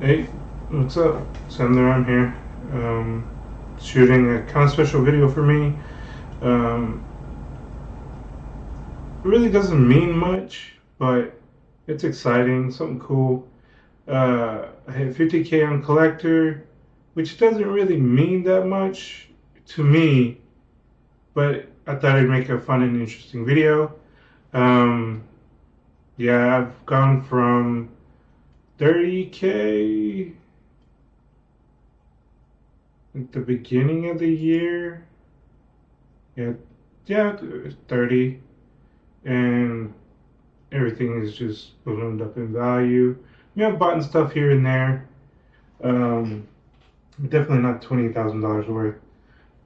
Hey, what's up? Sander, I'm here. Um, Shooting a kind of special video for me. Um, it really doesn't mean much, but it's exciting, something cool. I hit 50K on collector, which doesn't really mean that much to me, but I thought I'd make a fun and interesting video. Um, yeah, I've gone from 30K at the beginning of the year. Yeah, yeah, 30, and everything is just ballooned up in value. I've bought stuff here and there. Um, Definitely not $20,000 worth.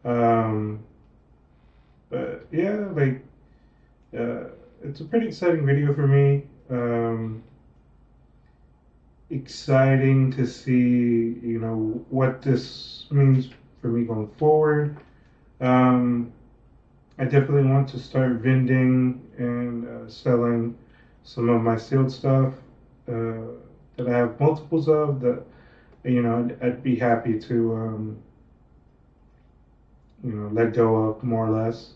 Um, but yeah, uh, it's a pretty exciting video for me. Exciting to see, what this means for me going forward. Um, I definitely want to start vending and selling some of my sealed stuff uh, that I have multiples of. That I'd be happy to let go of more or less.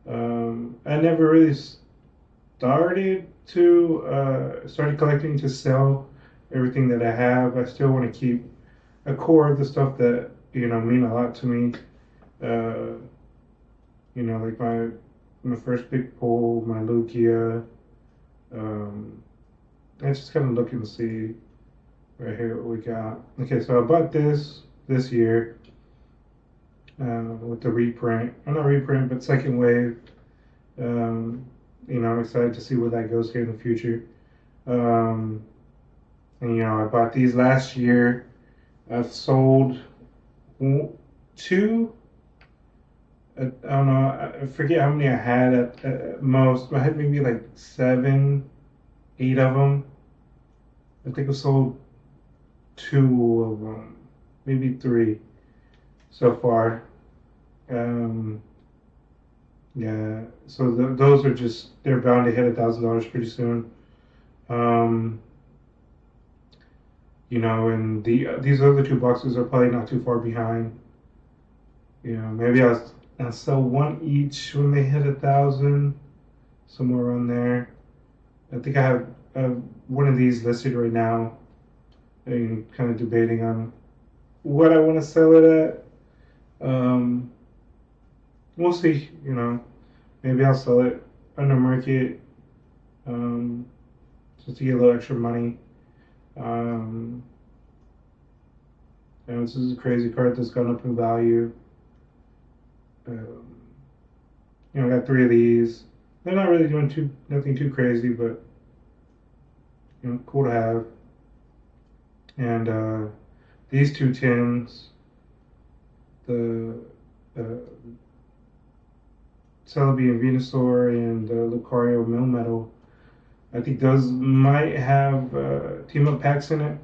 I never really started collecting to sell everything that I have. I still want to keep a core of the stuff that mean a lot to me. Uh, like my first big pull, my Lugia. Um, I just kind of look and see right here what we got. Okay, so I bought this year with the reprint. Or not reprint, but second wave. Um, I'm excited to see where that goes here in the future. Um, and I bought these last year. I've sold two. I don't know. I forget how many I had at most. I had maybe like seven, eight of them. I think I sold two of them, maybe three so far. Um, yeah, so those are they're bound to hit $1,000 pretty soon. Um, and these other two boxes are probably not too far behind. Maybe I'll sell one each when they hit 1,000, somewhere around there. I think I have one of these listed right now, and kind of debating on what I want to sell it at. Um, we'll see. Maybe I'll sell it under market, um, just to get a little extra money. Um, this is a crazy card that's gone up in value. Um, I got three of these. They're not really doing nothing too crazy, but cool to have. And these two tins, the uh, Celebi and Venusaur and Lucario Mill Metal, I think those might have team up packs in it,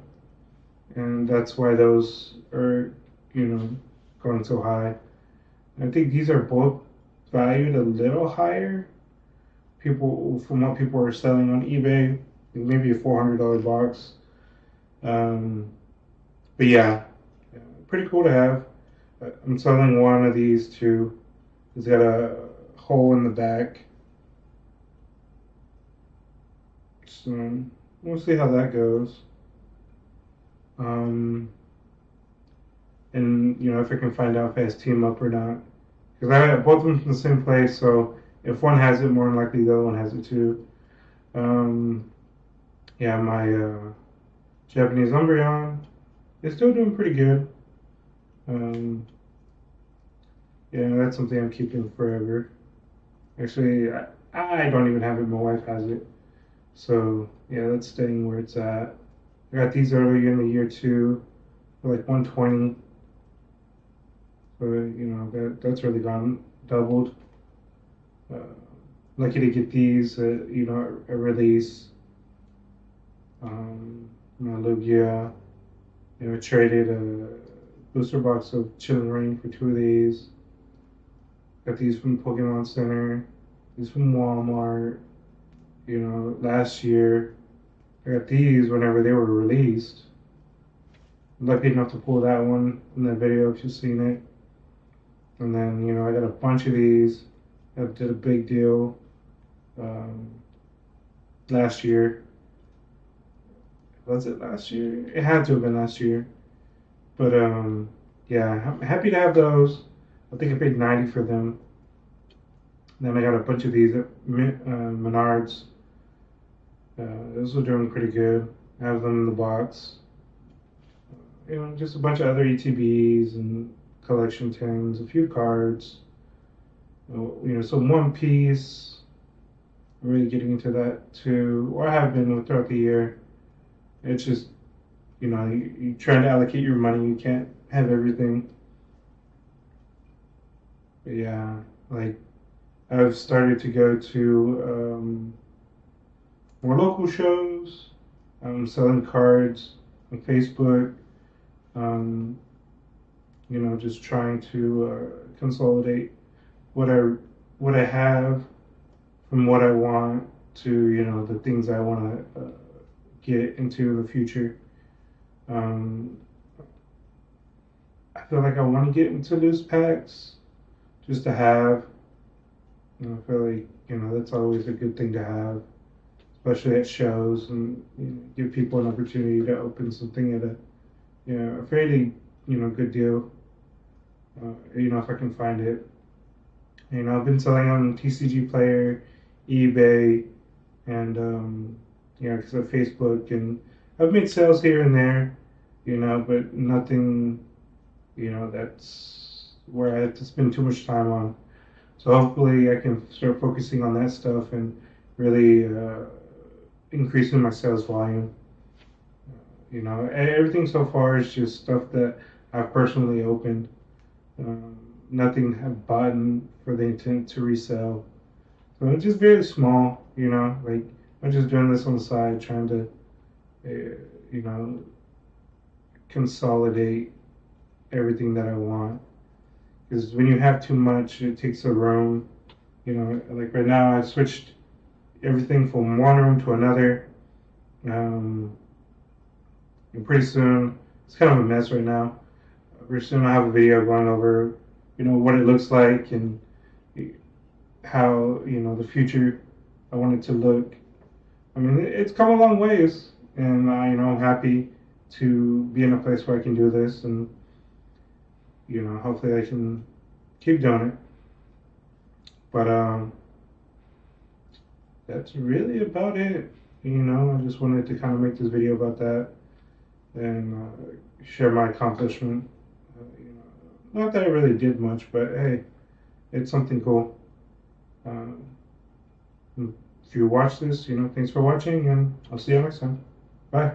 and that's why those are, you know, going so high. I think these are both valued a little higher. From what people are selling on eBay, maybe a $400 box. Um, but yeah, pretty cool to have. I'm selling one of these too. It's got a hole in the back, so we'll see how that goes. Um, and if I can find out if it has team up or not, because I have both of them from the same place. So if one has it, more than likely the other one has it too. Um, yeah, my Japanese Umbreon is still doing pretty good. Um, yeah, that's something I'm keeping forever. Actually, I don't even have it. My wife has it. So yeah, that's staying where it's at. I got these earlier in the year too, for like 120. So that's really gone doubled. Uh, Lucky to get these. A release. Lugia. Traded a booster box of Chilling Rain for two of these. Got these from Pokemon Center. These from Walmart. Last year. I got these whenever they were released. lucky enough to pull that one in the video if you've seen it. And then, I got a bunch of these. I did a big deal um, last year. Was it last year? It had to have been last year. But yeah, I'm happy to have those. I think I paid 90 for them. Then I got a bunch of these at Menards. Those are doing pretty good. I have them in the box. Just a bunch of other ETBs and collection tins, a few cards. Some One Piece. I'm really getting into that too, or I have been throughout the year. It's just, you trying to allocate your money. You can't have everything. But yeah, like I've started to go to more local shows. I'm selling cards on Facebook. Um, just trying to consolidate what I have from what I want to the things I want to get into in the future. Um, I feel like I want to get into loose packs just to have. I feel like that's always a good thing to have, especially at shows, and give people an opportunity to open something at a fairly good deal. If I can find it. I've been selling on TCG Player, eBay, and because of Facebook, and I've made sales here and there, but nothing, that's where I have to spend too much time on. So hopefully I can start focusing on that stuff and really increasing my sales volume. Everything so far is just stuff that I've personally opened. Nothing I've bought for the intent to resell. So it's just very small, like I'm just doing this on the side, trying to, consolidate everything that I want. Because when you have too much, it takes a room. Like right now, I switched everything from one room to another. And pretty soon, it's kind of a mess right now. Pretty soon, I have a video going over, what it looks like and how, the future I want it to look. I mean, it's come a long ways, and I'm happy to be in a place where I can do this, and hopefully I can keep doing it. But that's really about it. I just wanted to kind of make this video about that and share my accomplishment. Not that I really did much, but hey, it's something cool. Um, if you watch this, thanks for watching, and I'll see you next time. Bye.